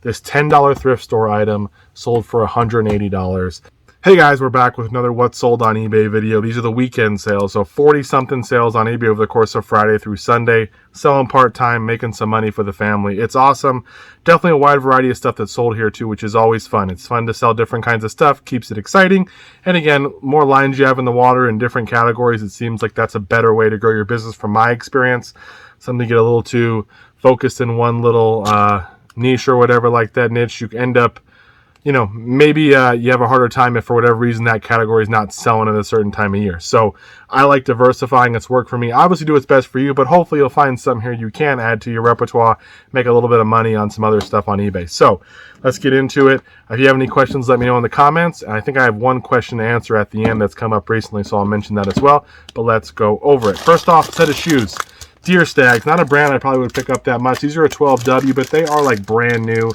This $10 thrift store item sold for $180. Hey guys, we're back with another What's Sold on eBay video. These are the weekend sales, so 40-something sales on eBay over the course of Friday through Sunday. Selling part-time, making some money for the family. It's awesome. Definitely a wide variety of stuff that's sold here too, which is always fun. It's fun to sell different kinds of stuff, keeps it exciting. And again, more lines you have in the water in different categories, it seems like that's a better way to grow your business from my experience. Something to get a little too focused in one little niche or whatever like that niche, you end up, you know, maybe you have a harder time if for whatever reason that category is not selling at a certain time of year. So I like diversifying. It's worked for me. Obviously do what's best for you, but hopefully you'll find some here you can add to your repertoire, make a little bit of money on some other stuff on eBay. So let's get into it. If you have any questions, let me know in the comments. And I think I have one question to answer at the end that's come up recently, so I'll mention that as well. But let's go over it. First off, set of shoes. Deer Stags, not a brand I probably would pick up that much. These are a 12W, but they are like brand new.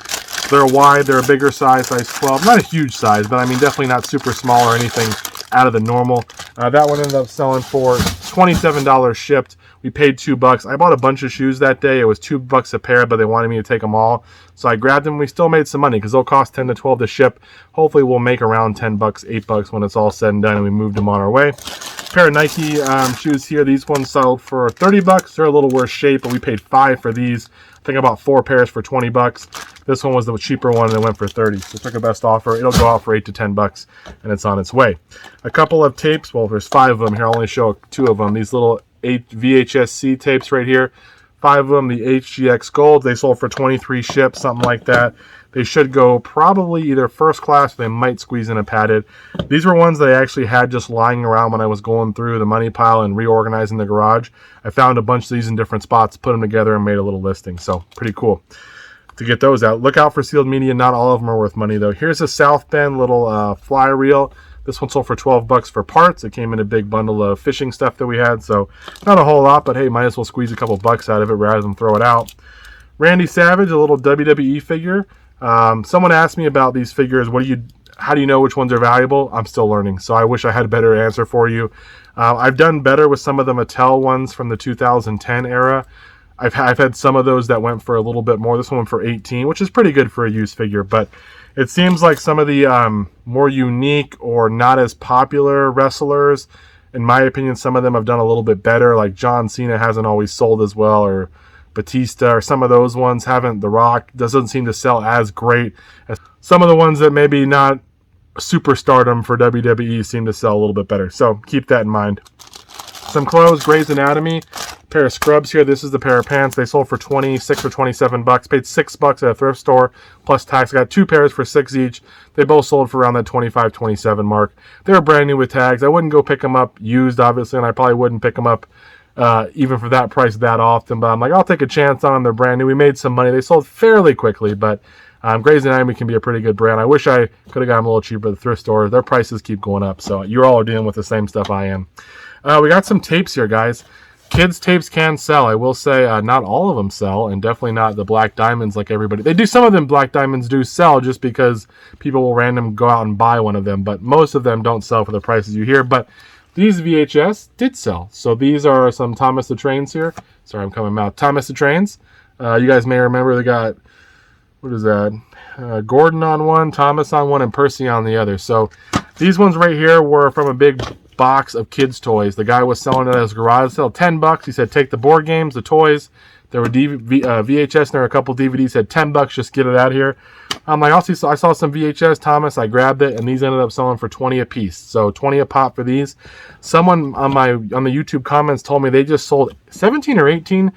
They're wide, they're a bigger size 12. Not a huge size, but I mean definitely not super small or anything out of the normal. That one ended up selling for $27 shipped. We paid $2. I bought a bunch of shoes that day. It was $2 a pair, but they wanted me to take them all. So I grabbed them. We still made some money because they'll cost 10 to 12 to ship. Hopefully we'll make around 10 bucks, $8 when it's all said and done and we moved them on our way. Pair of Nike shoes here. These ones sold for $30. They're a little worse shape, but we paid $5 for these. I think I bought 4 pairs for $20. This one was the cheaper one and it went for $30. So took a best offer. It'll go out for $8 to $10 and it's on its way. A couple of tapes. Well, there's 5 of them here. I'll only show 2 of them. These little 8 Vhsc tapes right here. 5 of them, the HGX Gold. They sold for 23 shipped, something like that. They should go probably either first class, or they might squeeze in a padded. These were ones that I actually had just lying around when I was going through the money pile and reorganizing the garage. I found a bunch of these in different spots, put them together, and made a little listing. So pretty cool to get those out. Look out for sealed media. Not all of them are worth money, though. Here's a South Bend little fly reel. This one sold for $12 for parts. It came in a big bundle of fishing stuff that we had, so not a whole lot, but hey, might as well squeeze a couple bucks out of it rather than throw it out. Randy Savage, a little WWE figure. Someone asked me about these figures. How do you know which ones are valuable? I'm still learning, so I wish I had a better answer for you. I've done better with some of the Mattel ones from the 2010 era. I've had some of those that went for a little bit more. This one went for $18, which is pretty good for a used figure, but it seems like some of the more unique or not as popular wrestlers, in my opinion, some of them have done a little bit better. Like John Cena hasn't always sold as well, or Batista, or some of those ones haven't. The Rock doesn't seem to sell as great as some of the ones that maybe not superstardom for WWE seem to sell a little bit better. So keep that in mind. Some clothes, Grey's Anatomy. Pair of scrubs here. This is the pair of pants. They sold for 26 or 27 bucks. Paid $6 at a thrift store plus tax. Got 2 pairs for $6 each. They both sold for around that 25, 27 mark. They were brand new with tags. I wouldn't go pick them up used, obviously, and I probably wouldn't pick them up even for that price that often. But I'm like, I'll take a chance on them. They're brand new. We made some money. They sold fairly quickly, but Grey's Anatomy can be a pretty good brand. I wish I could have got them a little cheaper at the thrift store. Their prices keep going up, so you all are dealing with the same stuff I am. We got some tapes here, guys. Kids tapes can sell. I will say not all of them sell, and definitely not the black diamonds like everybody. They do, some of them black diamonds do sell just because people will random go out and buy one of them, but most of them don't sell for the prices you hear. But these VHS did sell. So these are some Thomas the Trains here. Sorry, I'm coming out. Thomas the Trains. You guys may remember they got, what is that? Gordon on one, Thomas on one, and Percy on the other. So these ones right here were from a big box of kids' toys. The guy was selling it at his garage sale, $10. He said, take the board games, the toys. There were VHS and there were a couple DVDs. Said $10, just get it out here. I'm like, I saw some VHS, Thomas. I grabbed it, and these ended up selling for 20 a piece. So 20 a pop for these. Someone on the YouTube comments told me they just sold 17 or 18.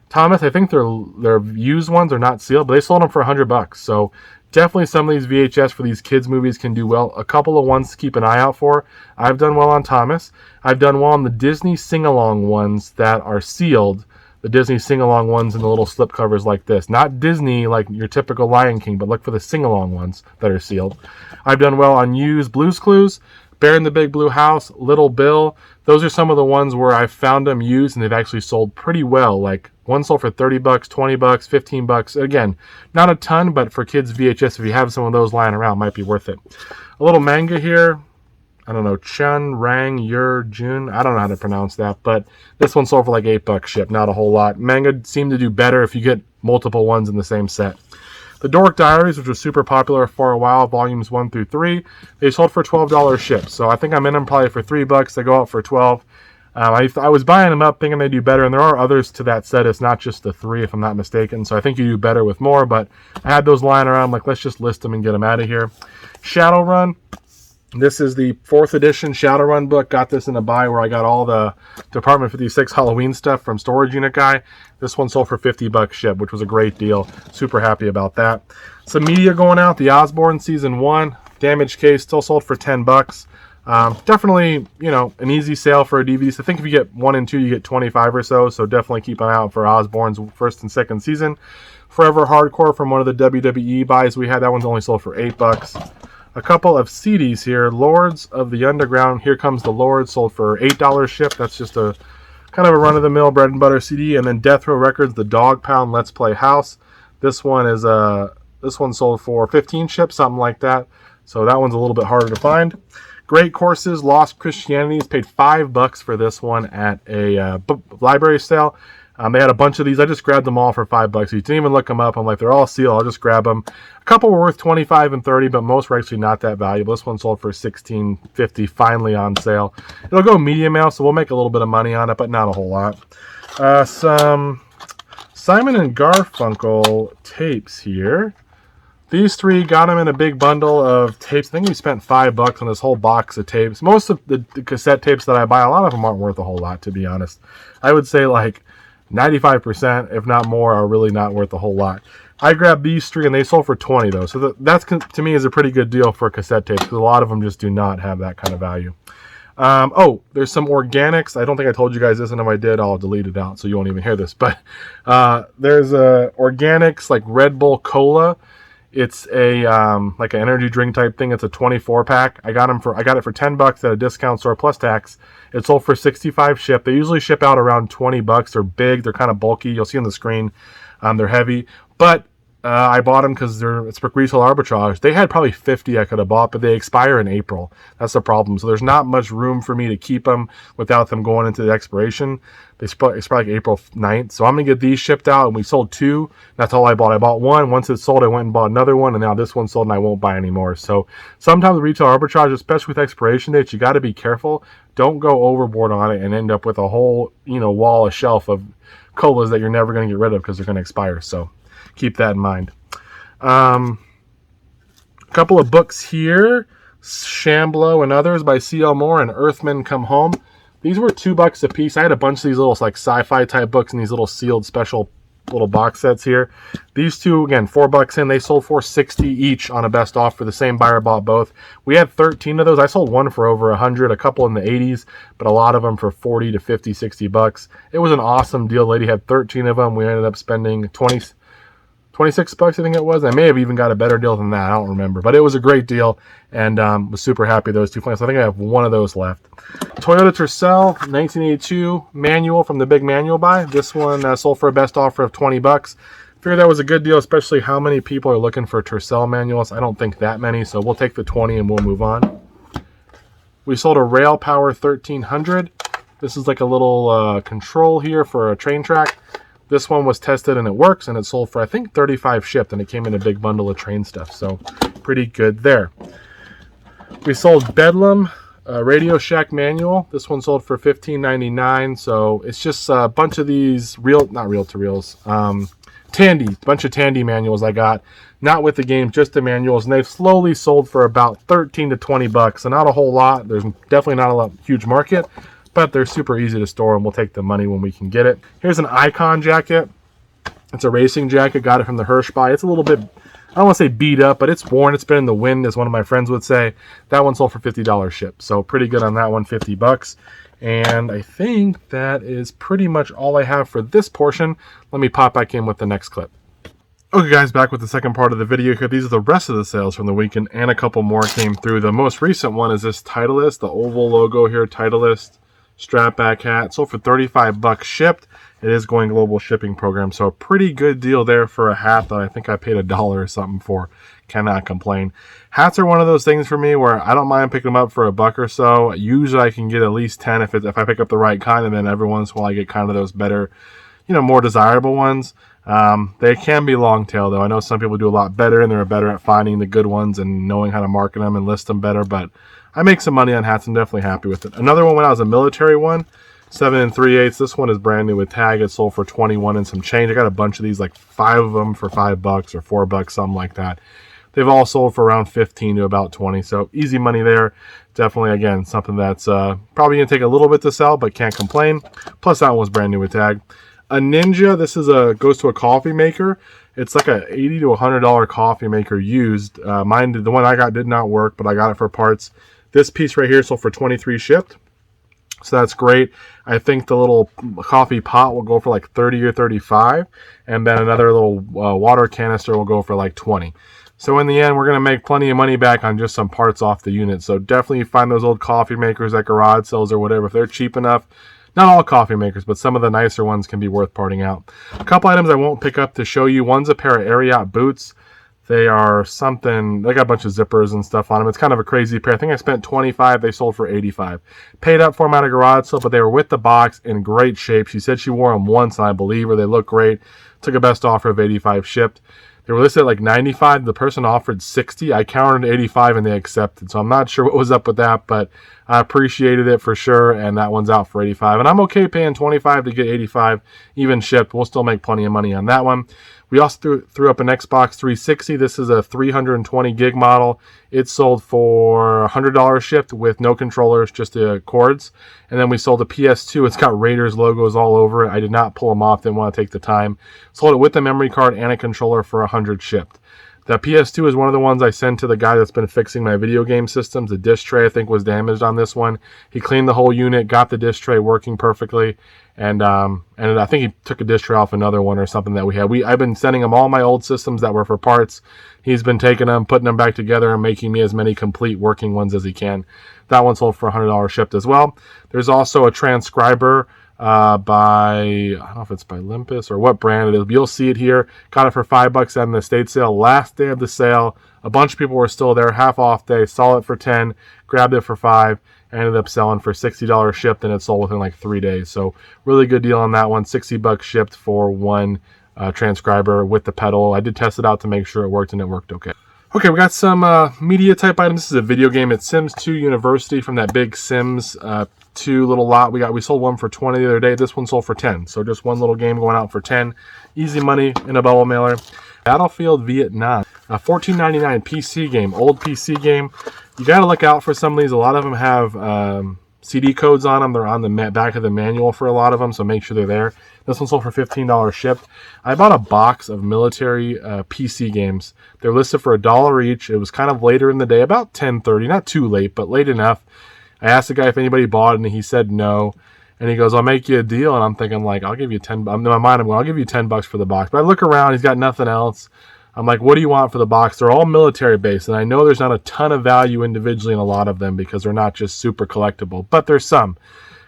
Thomas, I think they're used ones. They're not sealed, but they sold them for $100. So definitely some of these VHS for these kids movies can do well. A couple of ones to keep an eye out for. I've done well on Thomas. I've done well on the Disney sing-along ones that are sealed. The Disney sing-along ones in the little slip covers like this. Not Disney like your typical Lion King, but look for the sing-along ones that are sealed. I've done well on used Blue's Clues, Bear in the Big Blue House, Little Bill. Those are some of the ones where I found them used and they've actually sold pretty well. Like one sold for $30, $20, $15. Again, not a ton, but for kids VHS, if you have some of those lying around, might be worth it. A little manga here. I don't know, Chun, Rang, Yur, Jun. I don't know how to pronounce that, but this one sold for like $8 shipped. Not a whole lot. Manga seem to do better if you get multiple ones in the same set. The Dork Diaries, which was super popular for a while, volumes 1 through 3, they sold for $12 shipped. So I think I'm in them probably for $3. They go out for 12. I was buying them up thinking they do better, and there are others to that set. It's not just the 3, if I'm not mistaken. So I think you do better with more, but I had those lying around. I'm like, let's just list them and get them out of here. Shadowrun. This is the 4th edition Shadowrun book. Got this in a buy where I got all the Department 56 Halloween stuff from Storage Unit Guy. This one sold for $50 shipped, which was a great deal. Super happy about that. Some media going out. The Osborne Season 1 Damaged Case still sold for $10. Definitely, you know, an easy sale for a DVD. So I think if you get 1 and 2, you get 25 or so. So definitely keep an eye out for Osborne's 1st and 2nd season. Forever Hardcore from one of the WWE buys we had. That one's only sold for $8. A couple of CDs here. Lords of the Underground. Here Comes the Lord. Sold for $8 shipped. That's just a kind of a run-of-the-mill bread and butter CD. And then Death Row Records, The Dog Pound Let's Play House. This one is this one sold for 15 shipped, something like that. So that one's a little bit harder to find. Great Courses, Lost Christianities. Paid $5 for this one at a library sale. They had a bunch of these. I just grabbed them all for $5. You didn't even look them up. I'm like, they're all sealed. I'll just grab them. A couple were worth $25 and $30, but most were actually not that valuable. This one sold for $16.50, finally on sale. It'll go medium mail, so we'll make a little bit of money on it, but not a whole lot. Some Simon and Garfunkel tapes here. These 3, got them in a big bundle of tapes. I think we spent $5 on this whole box of tapes. Most of the cassette tapes that I buy, a lot of them aren't worth a whole lot, to be honest. I would say like 95%, if not more, are really not worth a whole lot. I grabbed these 3 and they sold for $20 though. So that's, to me, is a pretty good deal for cassette tapes, because a lot of them just do not have that kind of value. Oh, there's some organics. I don't think I told you guys this, and if I did, I'll delete it out so you won't even hear this. But there's organics like Red Bull Cola. It's a like an energy drink type thing. It's a 24 pack. I got it for $10 at a discount store plus tax. It sold for $65 shipped. They usually ship out around $20. They're big. They're kind of bulky. You'll see on the screen. They're heavy, but I bought them because it's for resale arbitrage. They had probably 50 I could have bought, but they expire in April. That's the problem. So there's not much room for me to keep them without them going into the expiration. It's probably like April 9th. So I'm going to get these shipped out, and we sold 2. That's all I bought. I bought 1. Once it sold, I went and bought another one, and now this one sold, and I won't buy anymore. So sometimes retail arbitrage, especially with expiration dates, you got to be careful. Don't go overboard on it and end up with a whole, wall, a shelf of colas that you're never going to get rid of because they're going to expire. So keep that in mind. A couple of books here. Shamblo and Others by C.L. Moore and Earthmen Come Home. These were $2 a piece. I had a bunch of these little like sci-fi type books in these little sealed special little box sets here. These 2, again, $4 in. They sold for $60 each on a best offer. The same buyer bought both. We had 13 of those. I sold one for over $100, a couple in the 80s, but a lot of them for $40 to $50, $60. It was an awesome deal. Lady had 13 of them. We ended up spending $26, I think it was. I may have even got a better deal than that. I don't remember, but it was a great deal, and was super happy those 2 plants. I think I have one of those left. Toyota Tercel 1982 manual from the big manual buy. This one sold for a best offer of $20. Figured that was a good deal, especially how many people are looking for Tercel manuals. I don't think that many, so we'll take the 20 and we'll move on. We sold a Rail Power 1300. This is like a little control here for a train track. This one was tested and it works, and it sold for I think $35 shipped, and it came in a big bundle of train stuff, so pretty good there. We sold Bedlam Radio Shack manual. This one sold for $15.99, so it's just a bunch of these not reel-to-reels, Tandy, bunch of Tandy manuals I got, not with the games, just the manuals, and they've slowly sold for about $13 to $20, so not a whole lot. There's definitely not a huge market, but they're super easy to store, and we'll take the money when we can get it. Here's an Icon jacket. It's a racing jacket. Got it from the Hirsch buy. It's a little bit, I don't want to say beat up, but it's worn. It's been in the wind, as one of my friends would say. That one sold for $50 shipped, so pretty good on that one, $50. And I think that is pretty much all I have for this portion. Let me pop back in with the next clip. Okay guys, back with the second part of the video here. These are the rest of the sales from the weekend, and a couple more came through. The most recent one is this Titleist, the oval logo here, Titleist strap back hat. Sold for $35 shipped. It is going global shipping program, so a pretty good deal there for a hat that I think I paid $1 or something for. Cannot complain. Hats are one of those things for me where I don't mind picking them up for $1 or so. Usually I can get at least 10 if I pick up the right kind, and then every once in a while I get kind of those better, more desirable ones. They can be long tail though. I know some people do a lot better and they're better at finding the good ones and knowing how to market them and list them better, but I make some money on hats. I'm definitely happy with it. Another one when I was a military one, 7 3/8. This one is brand new with tag. It sold for 21 and some change. I got a bunch of these, like 5 of them for $5 or $4, something like that. They've all sold for around 15 to about 20, so easy money there. Definitely, again, something that's probably going to take a little bit to sell, but can't complain. Plus, that one was brand new with tag. A Ninja, this is goes to a coffee maker. It's like a $80 to $100 coffee maker used. Mine, the one I got did not work, but I got it for parts. This piece right here sold for 23 shipped. So that's great. I think the little coffee pot will go for like 30 or 35. And then another little water canister will go for like 20. So in the end, we're going to make plenty of money back on just some parts off the unit. So definitely find those old coffee makers at garage sales or whatever. If they're cheap enough, not all coffee makers, but some of the nicer ones can be worth parting out. A couple items I won't pick up to show you. One's a pair of Ariat boots. They are something, they got a bunch of zippers and stuff on them. It's kind of a crazy pair. I think I spent 25, they sold for 85. Paid up for them at a garage sale, but they were with the box in great shape. She said she wore them once, and I believe her. They look great. Took a best offer of 85 shipped. They were listed at like 95. The person offered 60. I counted 85 and they accepted. So I'm not sure what was up with that, but I appreciated it for sure. And that one's out for 85. And I'm okay paying 25 to get 85 even shipped. We'll still make plenty of money on that one. We also threw up an Xbox 360. This is a 320 gig model. It sold for $100 shipped with no controllers, just the cords. And then we sold a PS2. It's got Raiders logos all over it. I did not pull them off. Didn't want to take the time. Sold it with a memory card and a controller for 100 shipped. The PS2 is one of the ones I sent to the guy that's been fixing my video game systems. The disc tray, I think, was damaged on this one. He cleaned the whole unit, got the disc tray working perfectly, and I think he took a disc tray off another one or something that we had. I've been sending him all my old systems that were for parts. He's been taking them, putting them back together, and making me as many complete working ones as he can. That one sold for $100 shipped as well. There's also a transcriber by, I don't know if it's by Olympus or what brand it is, but you'll see it here. Got it for $5 at an estate sale. Last day of the sale, a bunch of people were still there, half off day, saw it for 10, grabbed it for 5, ended up selling for $60 shipped, and it sold within like 3 days. So really good deal on that one. $60 shipped for one transcriber with the pedal. I did test it out to make sure it worked, and it worked okay. Okay, we got some media type items. This is a video game. It's Sims 2 University from that big Sims 2 little lot. We sold one for 20 the other day. This one sold for 10. So just one little game going out for 10. Easy money in a bubble mailer. Battlefield Vietnam. A $14.99 PC game. Old PC game. You got to look out for some of these. A lot of them have CD codes on them. They're on the back of the manual for a lot of them, so make sure they're there. This one sold for $15 shipped. I bought a box of military PC games. They're listed for $1 each. It was kind of later in the day, about 10:30. Not too late, but late enough. I asked the guy if anybody bought it, and he said no. And he goes, I'll make you a deal. And I'm thinking, like, I'll give you 10. In my mind, I'm going, I'll give you $10 for the box. But I look around, he's got nothing else. I'm like, what do you want for the box? They're all military based, and I know there's not a ton of value individually in a lot of them because they're not just super collectible, but there's some.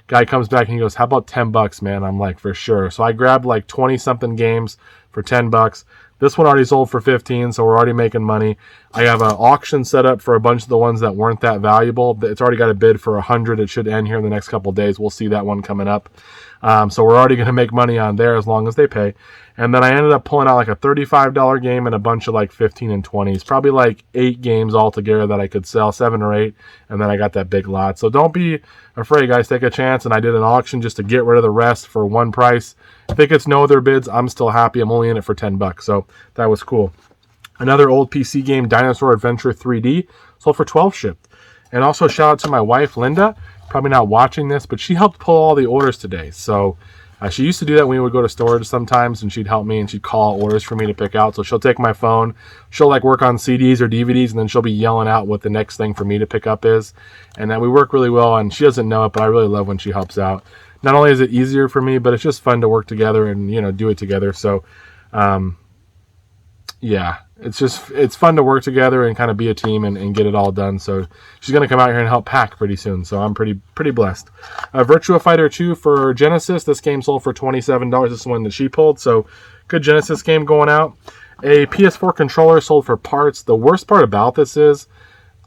Guy comes back and he goes, how about $10, man? I'm like, for sure. So I grabbed like 20 something games for $10. This one already sold for 15, so we're already making money. I have an auction set up for a bunch of the ones that weren't that valuable. It's already got a bid for 100. It should end here in the next couple of days. We'll see that one coming up. So we're already going to make money on there as long as they pay. And then I ended up pulling out like a $35 game and a bunch of like 15 and 20s. Probably like 8 games altogether that I could sell, 7 or 8. And then I got that big lot. So don't be afraid, guys. Take a chance. And I did an auction just to get rid of the rest for one price. If it gets no other bids, I'm still happy. I'm only in it for $10. So that was cool. Another old PC game, Dinosaur Adventure 3D, sold for 12 shipped. And also shout out to my wife, Linda. Probably not watching this, but she helped pull all the orders today. So she used to do that when we would go to storage sometimes, and she'd help me, and she'd call orders for me to pick out. So she'll take my phone, she'll like work on CDs or DVDs, and then she'll be yelling out what the next thing for me to pick up is. And then we work really well, and she doesn't know it, but I really love when she helps out. Not only is it easier for me, but it's just fun to work together and, you know, do it together. So, yeah, it's fun to work together and kind of be a team and get it all done. So she's going to come out here and help pack pretty soon. So I'm pretty blessed. Virtua Fighter 2 for Genesis. This game sold for $27. This is one that she pulled. So good Genesis game going out. A Ps4 controller sold for parts. The worst part about this is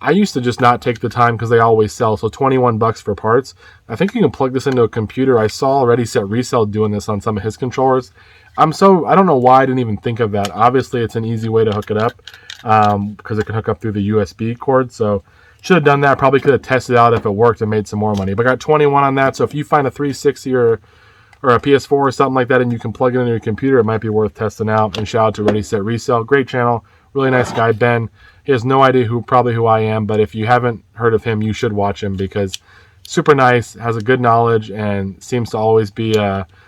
I used to just not take the time because they always sell. So 21 bucks for parts. I think you can plug this into a computer. I saw Ready Set Resell doing this on some of his controllers. I don't know why I didn't even think of that. Obviously, it's an easy way to hook it up because it can hook up through the USB cord. So should have done that. Probably could have tested out if it worked and made some more money. But I got 21 on that. So if you find a 360 or a PS4 or something like that and you can plug it into your computer, it might be worth testing out. And shout out to Ready Set Resell. Great channel. Really nice guy, Ben. He has no idea who I am, but if you haven't heard of him, you should watch him because super nice, has a good knowledge, and seems to always be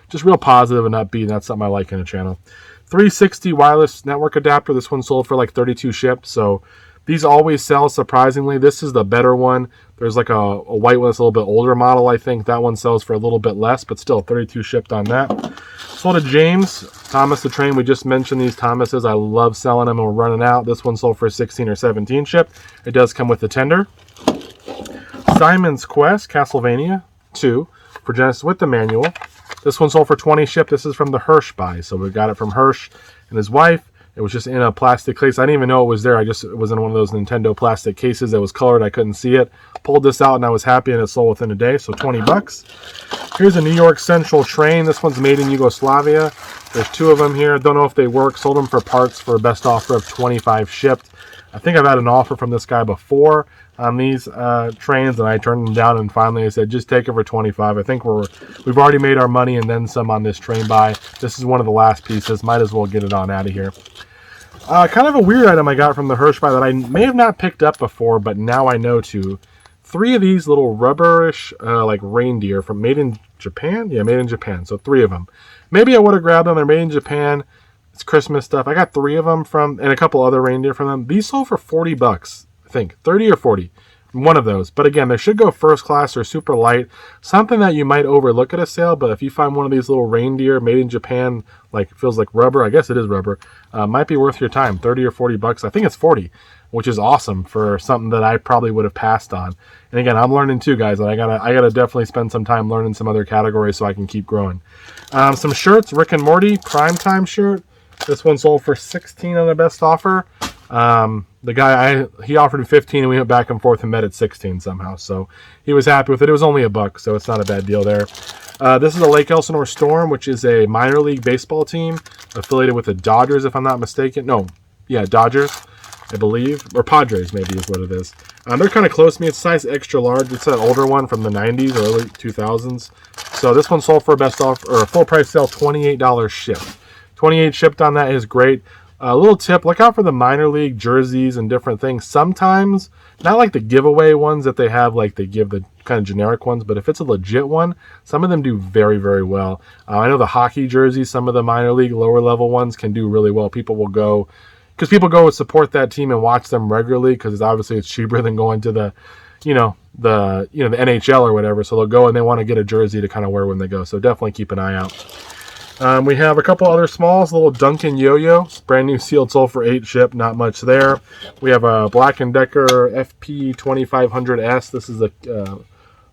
just real positive and upbeat, and that's something I like in a channel. 360 wireless network adapter. This one sold for like 32 shipped, so these always sell, surprisingly. This is the better one. There's like a white one that's a little bit older model, I think. That one sells for a little bit less, but still 32 shipped on that. Sold to James Thomas the Train. We just mentioned these Thomases. I love selling them and we're running out. This one sold for 16 or 17 shipped. It does come with the tender. Simon's Quest Castlevania 2 for Genesis with the manual. This one sold for 20 shipped. This is from the Hirsch buy. So we got it from Hirsch and his wife. It was just in a plastic case. I didn't even know it was there. It was in one of those Nintendo plastic cases that was colored. I couldn't see it. Pulled this out and I was happy, and it sold within a day. So 20 bucks. Here's a New York Central train. This one's made in Yugoslavia. There's two of them here. Don't know if they work. Sold them for parts for a best offer of 25 shipped. I think I've had an offer from this guy before on these trains, and I turned them down, and finally I said, just take it for 25. I think we've already made our money and then some on this train buy. This is one of the last pieces. Might as well get it on out of here. Kind of a weird item I got from the Hirsch buy that I may have not picked up before, but now I know to. 3 of these little rubberish like reindeer from made in Japan. Yeah, made in Japan. So 3 of them. Maybe I would have grabbed them. They're made in Japan. It's Christmas stuff. I got 3 of them and a couple other reindeer from them. These sold for 40 bucks, I think. 30 or 40. One of those. But again, they should go first class or super light. Something that you might overlook at a sale, but if you find one of these little reindeer made in Japan, like feels like rubber, I guess it is rubber, might be worth your time. 30 or 40 bucks. I think it's 40, which is awesome for something that I probably would have passed on. And again, I'm learning too, guys. And I gotta definitely spend some time learning some other categories so I can keep growing. Some shirts, Rick and Morty primetime shirt. This one sold for 16 on the best offer. The guy, he offered me 15 and we went back and forth and met at 16 somehow. So he was happy with it. It was only $1, so it's not a bad deal there. This is a Lake Elsinore Storm, which is a minor league baseball team affiliated with the Dodgers, if I'm not mistaken. No, yeah, Dodgers, I believe. Or Padres, maybe is what it is. They're kind of close to me. It's size extra large. It's an older one from the 90s or early 2000s. So this one sold for a best offer, or a full price sale, $28 shipped. 28 shipped on that is great. A little tip, look out for the minor league jerseys and different things. Sometimes, not like the giveaway ones that they have, like they give the kind of generic ones, but if it's a legit one, some of them do very, very well. I know the hockey jerseys, some of the minor league lower level ones can do really well. People will go, because people go and support that team and watch them regularly, because obviously it's cheaper than going to the NHL or whatever. So they'll go and they want to get a jersey to kind of wear when they go. So definitely keep an eye out. We have a couple other smalls, little Duncan Yo-Yo, brand new sealed, sold for 8 shipped, not much there. We have a Black & Decker FP2500S. This is a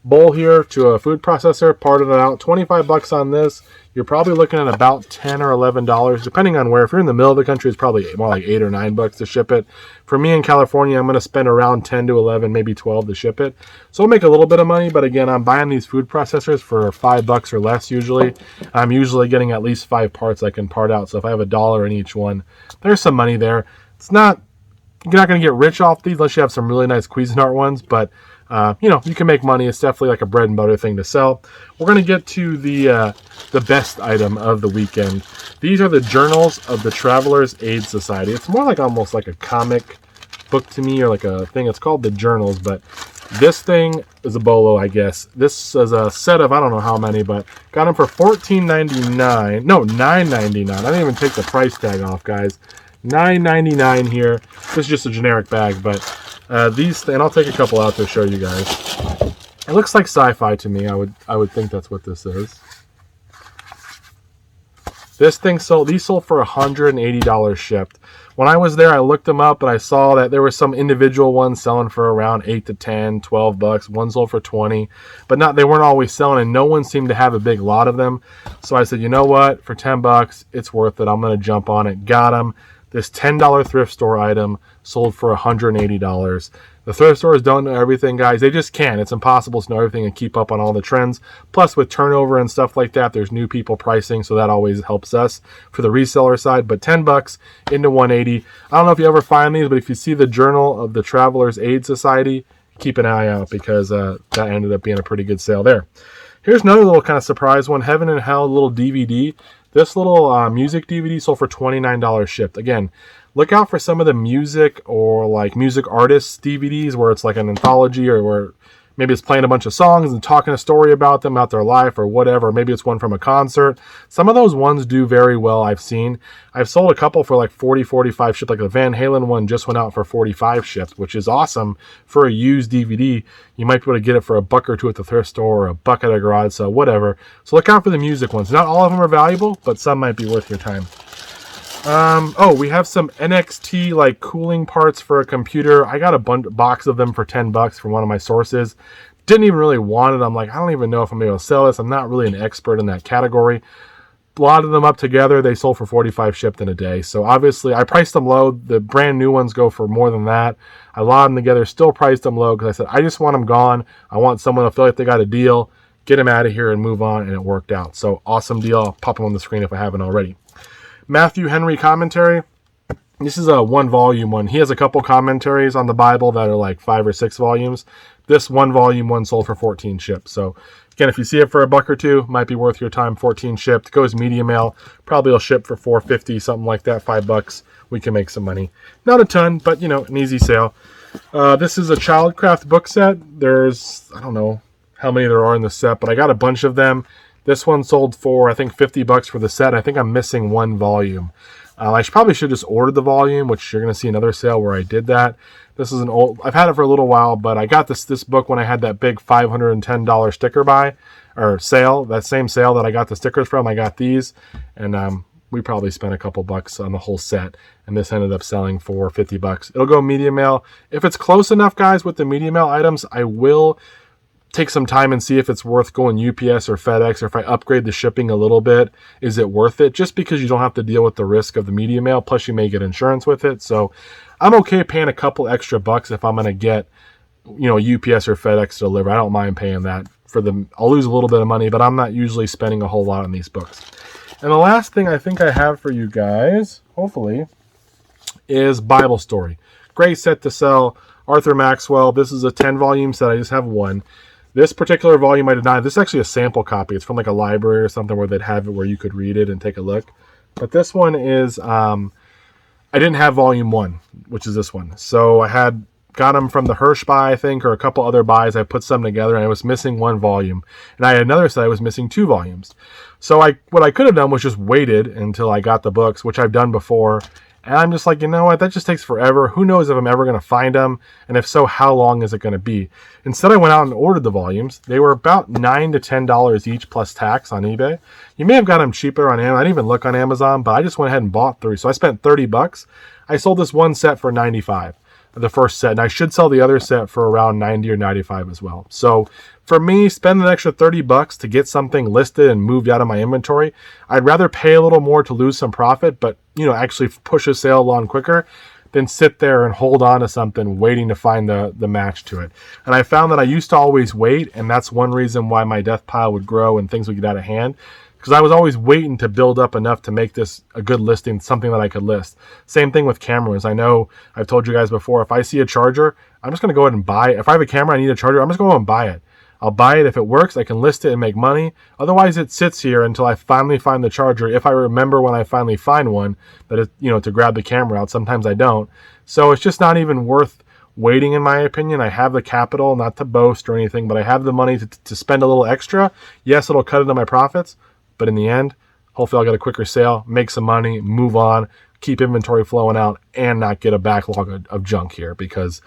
bowl here to a food processor, parted it out, 25 bucks on this. You're probably looking at about $10 or $11, depending on where. If you're in the middle of the country, it's probably more like $8 or $9 to ship it. For me in California, I'm going to spend around 10 to 11, maybe 12 to ship it. So I'll make a little bit of money, but again, I'm buying these food processors for $5 or less usually. I'm usually getting at least 5 parts I can part out. So if I have $1 in each one, there's some money there. It's not, you're not going to get rich off these unless you have some really nice Cuisinart ones, but you can make money. It's definitely like a bread and butter thing to sell. We're going to get to the best item of the weekend. These are the Journals of the Travelers Aid Society. It's more like almost like a comic book to me, or like a thing. It's called the Journals, but this thing is a bolo, I guess. This is a set of, I don't know how many, but got them for $14.99. No, $9.99. I didn't even take the price tag off, guys. $9.99 here. This is just a generic bag, but these, and I'll take a couple out to show you guys. It looks like sci-fi to me. I would think that's what this is. This thing sold, these sold for $180 shipped. When I was there, I looked them up and I saw that there were some individual ones selling for around 8 to 10, 12 bucks. One sold for 20, but they weren't always selling, and no one seemed to have a big lot of them. So I said, you know what? For 10 bucks, it's worth it. I'm going to jump on it. Got them. This $10 thrift store item sold for $180. The thrift stores don't know everything, guys. They just can't. It's impossible to know everything and keep up on all the trends. Plus, with turnover and stuff like that, there's new people pricing, so that always helps us for the reseller side. But $10 into $180. I don't know if you ever find these, but if you see the Journal of the Travelers Aid Society, keep an eye out, because that ended up being a pretty good sale there. Here's another little kind of surprise one. Heaven and Hell little DVD. This little music DVD sold for $29 shipped. Again, look out for some of the music or like music artists DVDs where it's like an anthology, or where maybe it's playing a bunch of songs and talking a story about them, about their life or whatever. Maybe it's one from a concert. Some of those ones do very well, I've seen. I've sold a couple for like 40, 45 shipped. Like the Van Halen one just went out for 45 shipped, which is awesome for a used DVD. You might be able to get it for $1 or $2 at the thrift store, or $1 at a garage sale, whatever. So look out for the music ones. Not all of them are valuable, but some might be worth your time. We have some NXT like cooling parts for a computer. I got a box of them for $10 from one of my sources. Didn't even really want it. I'm like, I don't even know if I'm able to sell this. I'm not really an expert in that category. A lot of them up together, they sold for 45 shipped in a day. So obviously I priced them low. The brand new ones go for more than that. I lot them together, still priced them low, because I said, I just want them gone. I want someone to feel like they got a deal, get them out of here and move on. And it worked out. So awesome deal. I'll pop them on the screen if I haven't already. Matthew Henry commentary. This is a 1-volume one. He has a couple commentaries on the Bible that are like 5 or 6 volumes. This 1-volume one sold for 14 shipped. So again, if you see it for $1 or $2, might be worth your time. 14 shipped. Goes media mail. Probably will ship for $4.50, something like that. $5. We can make some money. Not a ton, but you know, an easy sale. This is a Childcraft book set. There's, I don't know how many there are in the set, but I got a bunch of them. This one sold for, I think, $50 for the set. I think I'm missing 1 volume. I probably should just order the volume, which you're going to see another sale where I did that. This is an old, I've had it for a little while, but I got this book when I had that big $510 sticker buy, or sale, that same sale that I got the stickers from. I got these, and we probably spent a couple bucks on the whole set, and this ended up selling for $50. It'll go media mail. If it's close enough, guys, with the media mail items, I will take some time and see if it's worth going UPS or FedEx, or if I upgrade the shipping a little bit, is it worth it? Just because you don't have to deal with the risk of the media mail, plus you may get insurance with it. So I'm okay paying a couple extra bucks if I'm going to get, you know, UPS or FedEx to deliver. I don't mind paying that for them. I'll lose a little bit of money, but I'm not usually spending a whole lot on these books. And the last thing I think I have for you guys, hopefully, is Bible Story. Great set to sell. Arthur Maxwell. This is a 10-volume set. I just have one. This particular volume I did not. This is actually a sample copy. It's from like a library or something where they'd have it where you could read it and take a look. But this one is, I didn't have volume 1, which is this one. So I got them from the Hirsch buy, I think, or a couple other buys. I put some together, and I was missing 1 volume. And I had another set I was missing 2 volumes. So what I could have done was just waited until I got the books, which I've done before. And I'm just like, you know what? That just takes forever. Who knows if I'm ever going to find them? And if so, how long is it going to be? Instead, I went out and ordered the volumes. They were about $9 to $10 each plus tax on eBay. You may have got them cheaper on Amazon. I didn't even look on Amazon, but I just went ahead and bought 3. So I spent $30. I sold this one set for $95, the first set. And I should sell the other set for around $90 or $95 as well. So for me, spend an extra $30 to get something listed and moved out of my inventory. I'd rather pay a little more to lose some profit, but you know, actually push a sale along quicker than sit there and hold on to something waiting to find the match to it. And I found that I used to always wait, and that's one reason why my death pile would grow and things would get out of hand, because I was always waiting to build up enough to make this a good listing, something that I could list. Same thing with cameras. I know I've told you guys before, if I see a charger, I'm just going to go ahead and buy it. If I have a camera, I need a charger, I'm just going to go and buy it. I'll buy it. If it works, I can list it and make money. Otherwise, it sits here until I finally find the charger. If I remember when I finally find one, that it, you know, to grab the camera out. Sometimes I don't. So it's just not even worth waiting, in my opinion. I have the capital, not to boast or anything, but I have the money to spend a little extra. Yes, it'll cut into my profits, but in the end, hopefully I'll get a quicker sale, make some money, move on, keep inventory flowing out, and not get a backlog of junk here. Because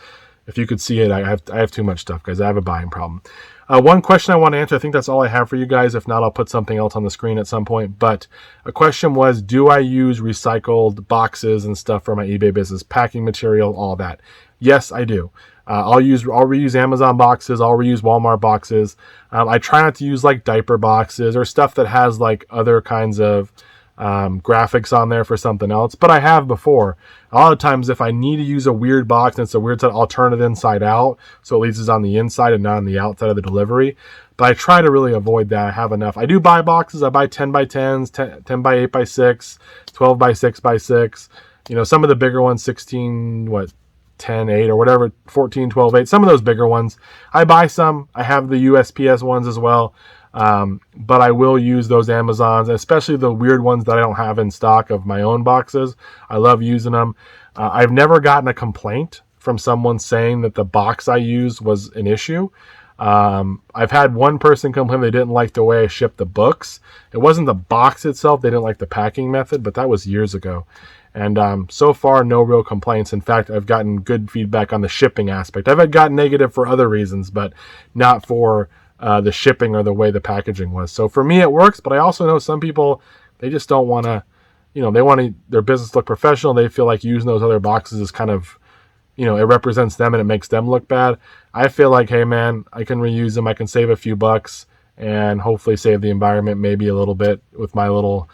if you could see it, I have too much stuff, guys. I have a buying problem. One question I want to answer, I think that's all I have for you guys. If not, I'll put something else on the screen at some point. But a question was, do I use recycled boxes and stuff for my eBay business? Packing material, all that. Yes, I do. I'll reuse Amazon boxes. I'll reuse Walmart boxes. I try not to use like diaper boxes or stuff that has like other kinds of graphics on there for something else, but I have before. A lot of times if I need to use a weird box and it's a weird set, I'll turn it inside out so at least it's on the inside and not on the outside of the delivery. But I try to really avoid that. I have enough. I do buy boxes. I buy 10 by 10s, 10 by 8 by 6, 12 by 6 by 6. You know, some of the bigger ones, 16, 10, 8 or whatever, 14, 12, 8. Some of those bigger ones. I buy some. I have the USPS ones as well. But I will use those Amazons, especially the weird ones that I don't have in stock of my own boxes. I love using them. I've never gotten a complaint from someone saying that the box I used was an issue. I've had one person complain they didn't like the way I shipped the books. It wasn't the box itself. They didn't like the packing method, but that was years ago. And so far, no real complaints. In fact, I've gotten good feedback on the shipping aspect. I've gotten negative for other reasons, but not for the shipping or the way the packaging was. So for me, it works, but I also know some people, they just don't want to, you know, they want their business to look professional. They feel like using those other boxes is kind of, you know, it represents them and it makes them look bad. I feel like, hey man, I can reuse them. I can save a few bucks and hopefully save the environment maybe a little bit with my little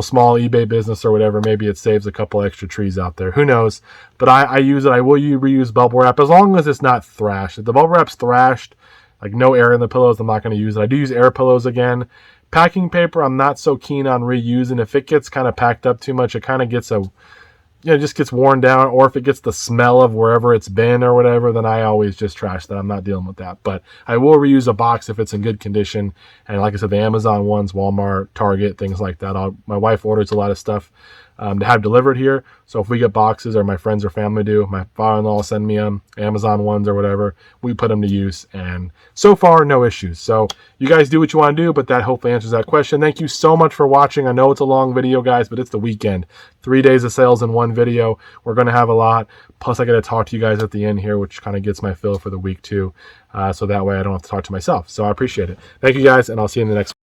small eBay business or whatever. Maybe it saves a couple extra trees out there. Who knows? But I use it. I will reuse bubble wrap as long as it's not thrashed. If the bubble wrap's thrashed, like no air in the pillows, I'm not going to use it. I do use air pillows again. Packing paper, I'm not so keen on reusing. If it gets kind of packed up too much, it kind of gets it just gets worn down, or if it gets the smell of wherever it's been or whatever, then I always just trash that. I'm not dealing with that. But I will reuse a box if it's in good condition. And like I said, the Amazon ones, Walmart, Target, things like that. My wife orders a lot of stuff to have delivered here. So if we get boxes, or my friends or family do, my father-in-law send me Amazon ones or whatever, we put them to use. And so far, no issues. So you guys do what you want to do, but that hopefully answers that question. Thank you so much for watching. I know it's a long video, guys, but it's the weekend. 3 days of sales in one video. We're going to have a lot. Plus, I got to talk to you guys at the end here, which kind of gets my fill for the week too. So that way I don't have to talk to myself. So I appreciate it. Thank you guys, and I'll see you in the next one.